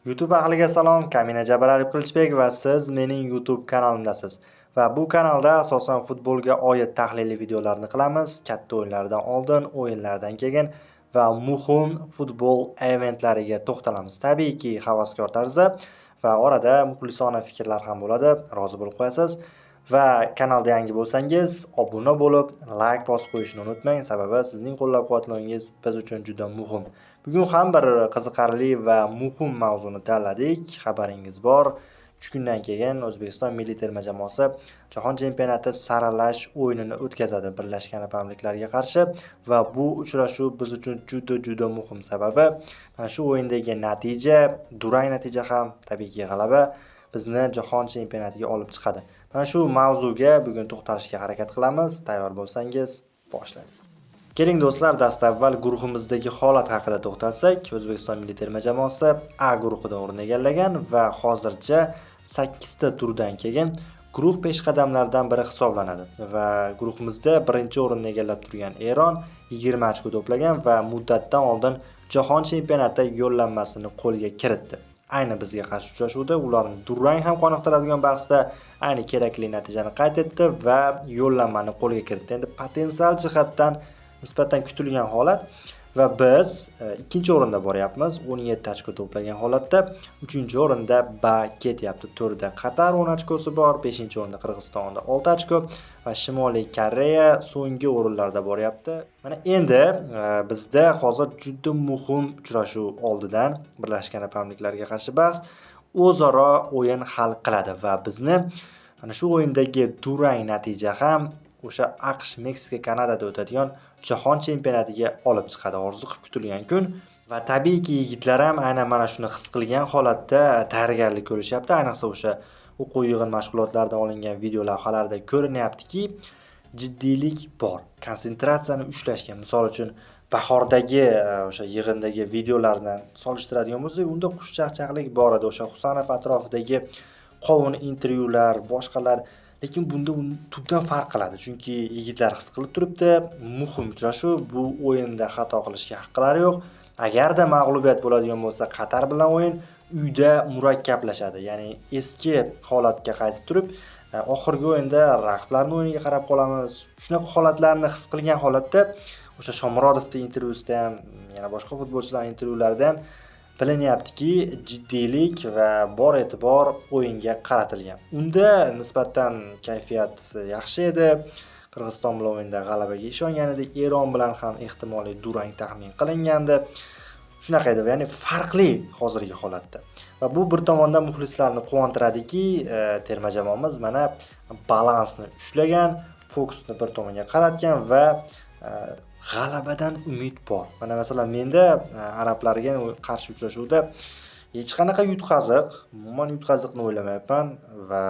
YouTube ahliga salom, Kamina Jabarali Qilichbek va siz mening YouTube kanalimdasiz. Va bu kanalda asosan futbolga oid tahliliy videolarni qilamiz. Katta o'yinlardan oldin, o'yinlardan keyin va muhim futbol eventlariga to'xtalamiz. Tabiiyki, havaskor tarzda va orada muxlisona fikrlar ham bo'ladi. Rozi bo'lib qo'yasiz. Va kanalda yangi bo'lsangiz, obuna bo'lib, like bosib qo'yishni unutmang, sababi sizning qo'llab-quvvatlaringiz biz uchun juda muhim. Bugun ham bir qiziqarli va muhim mavzuni tanladik. Xabaringiz bor, 3 kundan keyin O'zbekiston milliy terma jamoasi Jahon chempionati saralash o'yinini o'tkazadi Birlashgan Arab Amirliklariga qarshi va bu uchrashuv biz uchun juda muhim, sababi mana shu o'yindagi natija, durang natija ham tabiiyki g'alaba bizni Jahon chempionatiga olib chiqadi. Mana shu mavzuga bugun to'xtalishga harakat qilamiz. Tayyor bo'lsangiz, boshlaylik. Keling do'stlar, dastavval guruhimizdagi holat haqida to'xtalsak, O'zbekiston milliy terma jamoasi A guruhida o'rin egallagan va hozircha 8 ta turdan keyin guruh peshqadamlaridan biri hisoblanadi va guruhimizda birinchi o'rinni egallab turgan Eron 20 ochko to'plagan va muddatdan oldin Jahon chempionati yo'llanmasini qo'lga kiritdi. Ayni bizga qarshi uchrashuvda ularning durang ham qoniqtiradigan bahsda ayni kerakli natijani qayd etdi va yo'llanmani qo'lga kiritdi. Endi potensial jihatdan nisbatan kutilgan holat va biz ikkinchi o'rinda boryapmiz. 17 ochko to'plagan holatda 3-o'rinda B ketyapti. Turda Qatar 10 ochkosi bor, 5-o'rinda Qirg'izistonda 6 ochko va Shimoliy Koreya so'nggi o'rinlarda boryapti. Mana endi bizda hozir juda muhim uchrashuv oldidan Birlashgan Arab Amirliklariga qarshi bahs o'zaro o'yin hal qiladi va bizni mana shu o'yindagi durang natija ham o'sha AQSh, Meksika, Kanadada o'tadigan Jahon chempionatiga olib chiqadi. Orzu qilib kutilgan kun va tabiiyki yigitlar ham aynan mana shuni his qilgan holatda tayyorgarlik ko'rishyapti. Ayniqsa o'sha o'quv yig'in mashg'ulotlaridan olingan video lavhalarda ko'rinyaptiki, jiddiylik bor. Konsentratsiyani ushlashgan. Misol uchun bahordagi o'sha yig'indagi videolarni solishtiradigan bo'lsak, unda xushchaqchaqlik bor edi. O'sha Husanov atrofidagi qovun intervyular, boshqalar. Lekin bunda tubdan farq qiladi, chunki yigitlar his qilib turibdi, muhim uchrashuv, bu o'yinda xato qilishga haqqilari yo'q. Agarda mag'lubiyat bo'ladigan bo'lsa, Qatar bilan o'yin uyda murakkablashadi. Ya'ni eski holatga qaytib turib, oxirgi o'yinda raqiblarning o'yiniga qarab qolamiz. Shunaqa holatlarni his qilgan holatda o'sha Shomurodovning intervyusida ham, yana boshqa futbolchilarning intervyularida ham bilinyaptiki, jiddiylik va bor e'tibor o'yinga qaratilgan. Unda nisbatan kayfiyat yaxshi edi. Qirg'iziston bilan o'yinda g'alabaga ishongan edik. Eron bilan ham ehtimoliy durang taxmin qilingandi. Shunaqa edi, ya'ni farqli hozirgi holatda. Va bu bir tomondan muxlislarni quvontiradiki, terma jamoamiz mana balansni ushlagan, fokusni bir tomonga qaratgan va g'alabadan umid bor. Mana masalan menda arablarga qarshi uchrashuvda hech qanaqa yutqaziq, umuman yutqaziqni o'ylamayapman va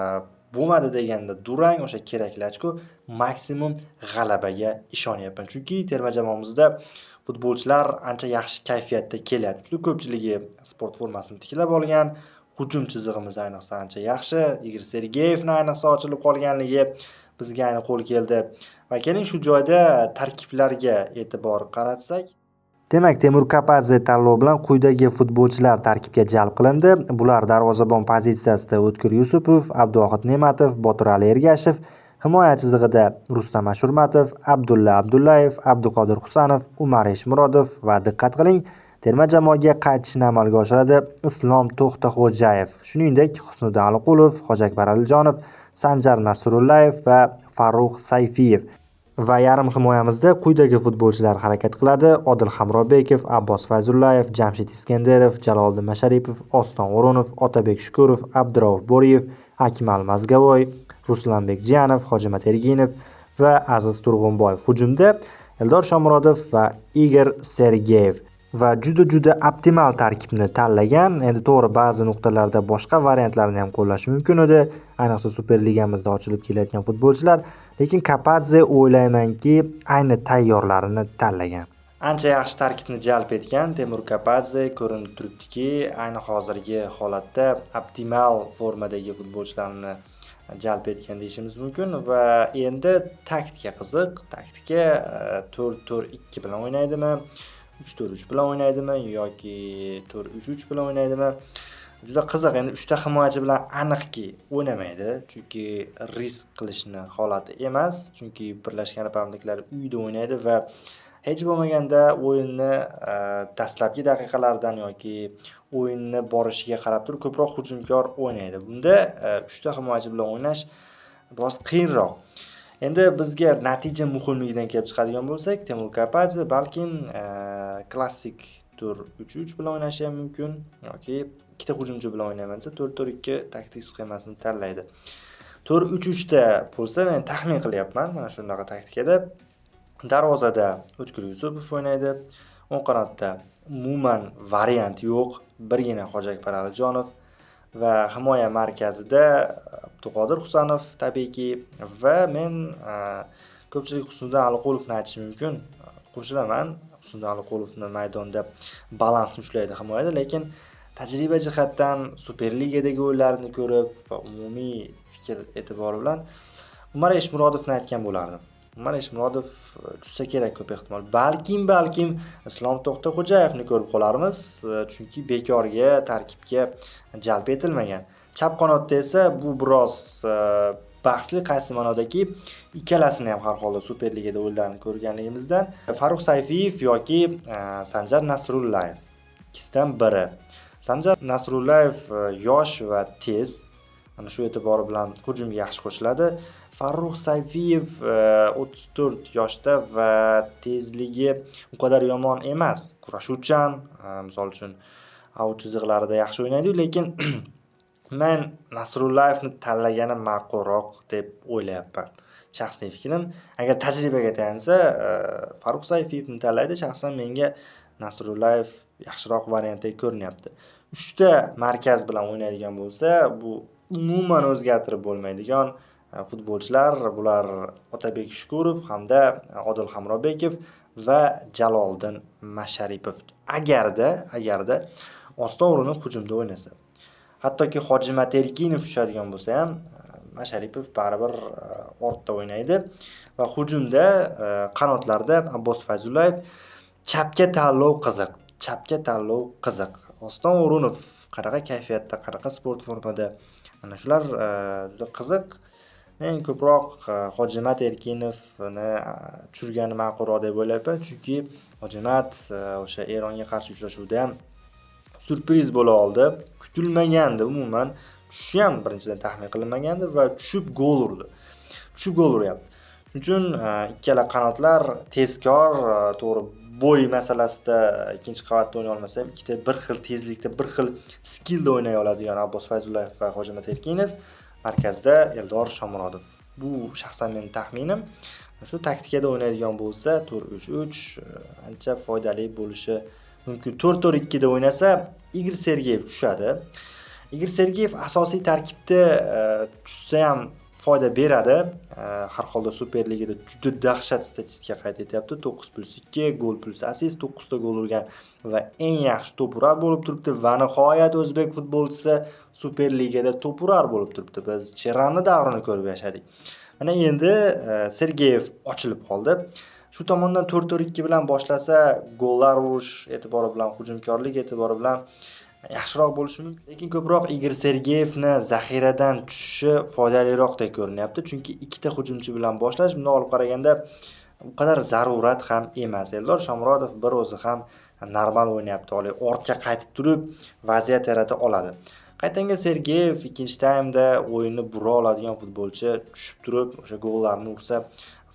bo'lmadi deganda durang o'sha kerakli ochko, maksimum g'alabaga ishonyapman. Chunki terma jamoamizda futbolchilar ancha yaxshi kayfiyatda kelyapti. Juda ko'pchiligi sport formasini tiklab olgan. Hujum chizig'imiz ayniqsa ancha yaxshi. Igor Sergeyevni ayniqsa ochilib qolganligi bizga ayni qo'l keldi. Va keling shu joyda tarkiblarga e'tibor qaratsak. Demak, Temur Kapadze tanlov bilan quyidagi futbolchilar tarkibga jalb qilindi. Bular darvozabon pozitsiyasida O'tkir Yusupov, Abduvohid Ne'matov, Boturali Ergashev, himoya chizig'ida Rustam Ashurmatov, Abdulla Abdullayev, Abduqodir Husanov, Umar Eshmurodov va diqqat qiling, terma jamoaga qaytishni amalga oshiradi Islom To'xtaxo'jayev. Shuningdek, Husniddin Aliqulov, Hojiakbar Alijonov, Sanjar Nasrullayev va Farruh Sayfiyev. Va yarim himoyamizda quyidagi futbolchilar harakat qiladi: Odil Hamrobekov, Abbos Fayzullayev, Jamshid Iskandarov, Jaloliddin Masharipov, Oston O'runov, Otabek Shukurov, Abdurauf Boriyev, Akmal Mazgavoy, Ruslanbek Jiyanov, Hojimat Erginov va Aziz Turg'unboyev. Hujumda Eldor Shomurodov va Igor Sergeyev. Va juda optimal tarkibni tanlagan. Endi to'g'ri, ba'zi nuqtalarda boshqa variantlarni ham qo'llash mumkin edi, ayniqsa Superligamizda ochilib kelayotgan futbolchilar, lekin Kapadze o'ylaymanki, ayni tayyorlarini tanlagan. Ancha yaxshi tarkibni jalb etgan Temur Kapadze ko'rinib turibdiki, ayni hozirgi holatda optimal formadagi futbolchilarni jalb etgan deyishimiz mumkin va endi taktika qiziq. Taktika 4-4-2 bilan o'ynaydimi? 3-4-3 bilan o'ynaydimi yoki 4-3-3 bilan o'ynaydimi? juda qiziq. Endi 3 ta himoyachi bilan aniqki o'ynamaydi, chunki risk qilishni holati emas. Chunki Birlashgan Arab Amirliklari uyda o'ynaydi va hech bo'lmaganda o'yinni dastlabki daqiqalardan yoki o'yinni borishiga qarab turib ko'proq hujumkor o'ynaydi. Bunda 3 ta himoyachi bilan o'ynash biroz qiyinroq. Endi bizga natija muhimligidan kelib chiqadigan bo'lsak, Temur Kapadze balkim klassik tur 3-3 bilan o'ynashi ham mumkin yoki ikkita hujumchi bilan o'ynayman desa 4-4-2 taktik sxemasini tanlaydi. Tur 3-3 da bo'lsa, men taxmin qilyapman, mana shunaqa taktikada darvozada O'tkir Yusupov o'ynaydi. O'ng qanotda umuman variant yo'q, birgina Hojiakbar Alijonov va himoya markazida Abduqodir Husanov tabiiyki va men ko'pchilik Husniddin Aliqulovni aytish mumkin. Qo'shilaman, Husniddin Aliqulovni maydonda balansni ushlaydi himoyada, lekin tajriba jihatdan Superligadagi o'yinlarini ko'rib va umumiy fikr e'tibori bilan Umar Eshmurodovni aytgan bo'lardim. Umar Eshmurodov tushsa kerak ko'p ehtimol. Balkim Islom To'xtaxo'jayevni ko'rib qolarmiz, chunki bekorga tarkibga jalb etilmagan. Chap qanotda esa bu biroz bahsli, qaysi ma'nodaki ikkalasini ham har holda Superligada o'yinlarini ko'rganligimizdan Farruh Sayfiyev yoki Sanjar Nasrullayev ikkisidan biri. Sanjar Nasrullayev yosh va tez, ana shu e'tibori bilan hujumga yaxshi qo'shiladi. Farruh Sayfiyev 34 yoshda va tezligi u qadar yomon emas. Kurashuvchan, misol uchun out chiziqlarida yaxshi o'ynaydi, lekin men Nasrullayevni tanlagani ma'qulroq deb o'ylayapman. Shaxsiy fikrim. Agar tajribaga tayansa, Farruh Sayfiyevni tanlaydi. Shaxsan menga Nasrullayev yaxshiroq variantdek ko'rinyapti. 3 ta markaz bilan o'ynaydigan bo'lsa, bu umuman o'zgartirib bo'lmaydigan futbolchilar. Bular Otabek Shukurov hamda Odil Hamrobekov va Jaloliddin Masharipov. Agarda Oston o'rinib hujumda o'ynasa, hattoki Hojimat Erkinov tushadigan bo'lsa ham, Masharipov baribir ortda o'ynaydi va hujumda qanotlarda Abbos Fayzullayev. Chapga tanlov qiziq. Oston O'runov qanaqa kayfiyatda, qanaqa sport formada, mana shular juda qiziq. Men ko'proq Hojimat Erkinovni tushirgani ma'qulroq deb o'ylayapman, chunki Hojimat o'sha Eronga qarshi uchrashuvda ham surpriz bo'la oldi. Kutilmagandi umuman. Tushishi ham birinchidan taxmin qilinmagandi va tushib gol uryapti. Shuning uchun ikkala qanotlar tezkor, to'g'ri bo'y masalasida ikkinchi qavatda o'ynay olmasa ham ikkita bir xil tezlikda, bir xil skillda o'ynay oladigan Abbos Fayzullayev va Hojimat Erkinov, markazda Eldor Shomurodov. Bu shaxsan mening taxminim. Shu taktikada o'ynaydigan bo'lsa, tur 3-3 ancha foydali bo'lishi mumkin. 4-4-2 da o'ynasa, Igor Sergeyev tushadi. Igor Sergeyev asosiy tarkibda tushsa ham foyda beradi. Har holda Superligada juda dahshat statistika qayd etyapti. 9+2, gol plus assist, 9 ta gol urgan va eng yaxshi to'purar bo'lib turibdi. Va nihoyat o'zbek futbolchisi Superligada to'purar bo'lib turibdi. Biz Cherani davrini ko'rib yashadik. Mana endi Sergeyev ochilib qoldi. Shu tomondan 4-4-2 bilan boshlasa, gollar urish e'tibori bilan, hujumkorlik e'tibori bilan yaxshiroq bo'lishi mumkin. Lekin ko'proq Igor Sergeyevni zaxiradan tushishi foydaliroq deb ko'rinyapti, chunki ikkita hujumchi bilan boshlash bundan olib qaraganda u qadar zarurat ham emas. Eldor Shomurodov bir o'zi ham normal o'ynayapti, ortga qaytib turib vaziyat yarata oladi. Qaytanga Sergeyev ikkinchi taymda o'yinni bura oladigan futbolchi, tushib turib o'sha gollarni ursa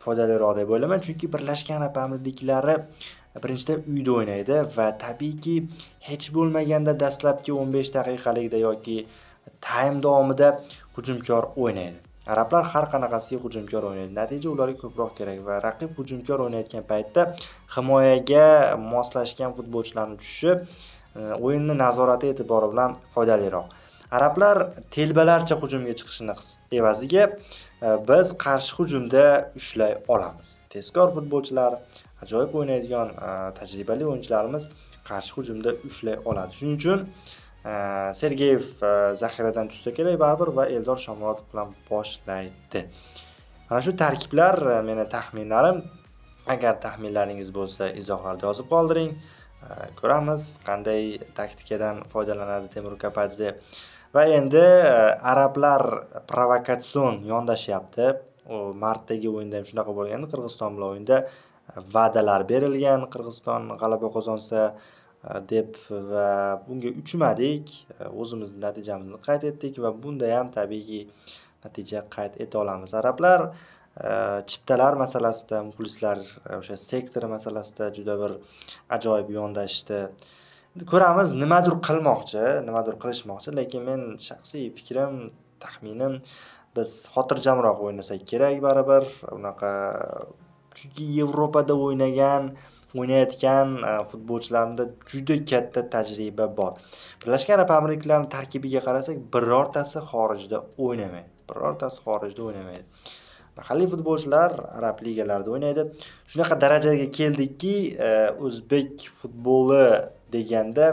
foydaliroq deb o'ylayman, chunki Birlashgan Arab Amirliklari birinchidan uyda o'ynaydi va tabiiyki hech bo'lmaganda dastlabki 15 daqiqalikda yoki taym davomida hujumkor o'ynaydi. Arablar har qanaqasiga hujumkor o'ynaydi. Natija ularga ko'proq kerak va raqib hujumkor o'ynayotgan paytda himoyaga moslashgan futbolchilarni tushishi o'yinni nazorati e'tibori bilan foydaliroq. Arablar telbalarcha hujumga chiqishini evaziga biz qarshi hujumda ushlay olamiz. Tezkor futbolchilar, ajoyib o'ynaydigan tajribali o'yinchilarimiz qarshi hujumda ushlay oladi. Shuning uchun Sergeyev zaxiradan tushsa kerak baribir va Eldor Shomurodov bilan boshlaydi. Mana shu tarkiblar meni taxminlarim. Agar taxminlaringiz bo'lsa, izohlarda yozib qoldiring. Ko'ramiz qanday taktikadan foydalanadi Temur Kapadze. Va endi arablar provokatsion yondashyapti. O martdagi o'yinda ham shunaqa bo'lgandi. Qirg'iziston bilan o'yinda va'dalar berilgan, Qirg'iziston g'alaba qozonsa deb va bunga uchmadik. O'zimiz natijamizni qayd etdik va bunda ham tabiiyki natija qayd eta olamiz. Arablar chiptalar masalasida, muxlislar o'sha sektor masalasida juda bir ajoyib yondashdi. Ko'ramiz, nimadir qilmoqchi, nimadir qilishmoqchi, lekin men shaxsiy fikrim, taxminim biz xotirjamroq o'ynasak kerak baribir. Unaqa chunki Yevropada o'ynayotgan futbolchilarimda juda katta tajriba bor. Birlashgan Arab Amirliklarining tarkibiga qarasak, birortasi xorijda o'ynamaydi. Mahalliy futbolchilar arab ligalarida o'ynaydi. Shunaqa darajaga keldikki, o'zbek futboli deganda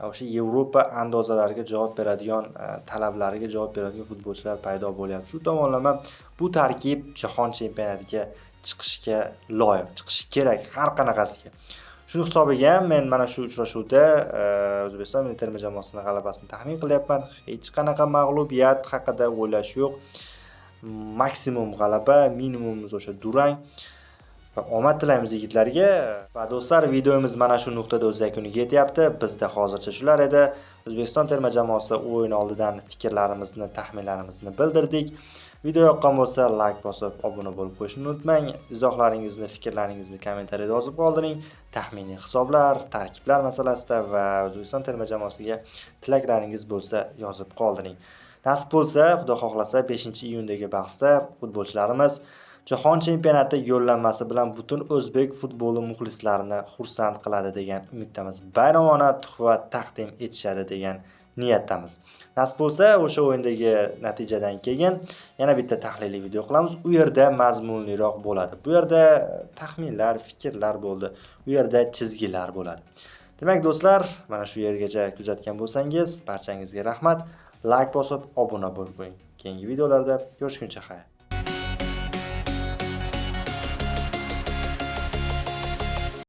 o'sha Yevropa andozalariga javob beradigan, talablariga javob beradigan futbolchilar paydo bo'lyapti. Shu tomonlama bu tarkib jahon chempionatiga chiqishga loyiq, chiqishi kerak har qanaqasiga. Shu hisobiga ham men mana shu uchrashuvda O'zbekiston milliy terma jamoasining g'alabasini taxmin qilyapman. Hech qanaqa mag'lubiyat haqida o'ylash yo'q. Maksimum g'alaba, minimumimiz o'sha durang. Va omad tilaymiz yigitlarga. Va do'stlar, videomiz mana shu nuqtada o'z yakuniga yetyapti. Bizda hozircha shular edi. O'zbekiston terma jamoasi o'yin oldidan fikrlarimizni, taxminlarimizni bildirdik. Video yoqqan bo'lsa, like bosib, obuna bo'lib qo'yishni unutmang. Izohlaringizni, fikrlaringizni kommentariyada yozib qoldiring. Taxminiy hisoblar, tarkiblar masalasida va O'zbekiston terma jamoasiga tilaklaringiz bo'lsa, yozib qoldiring. Nasib bo'lsa, Xudo xohlasa 5-iyundagi bahsda futbolchilarimiz Jahon chempionati yo'llanmasi bilan butun o'zbek futboli muxlislarini xursand qiladi degan umiddamiz. Bayramona tuhfa taqdim etishadi degan niyatdamiz. Nasib bo'lsa, o'sha o'yindagi natijadan keyin yana bitta tahliliy video qilamiz. U yerda mazmunliroq bo'ladi. Bu yerda taxminlar, fikrlar bo'ldi. U yerda chizgilar bo'ladi. Demak, do'stlar, mana shu yergacha kuzatgan bo'lsangiz, barchangizga rahmat. Like bosib, obuna bo'lib qo'ying. Keyingi videolarda ko'rishguncha xayr.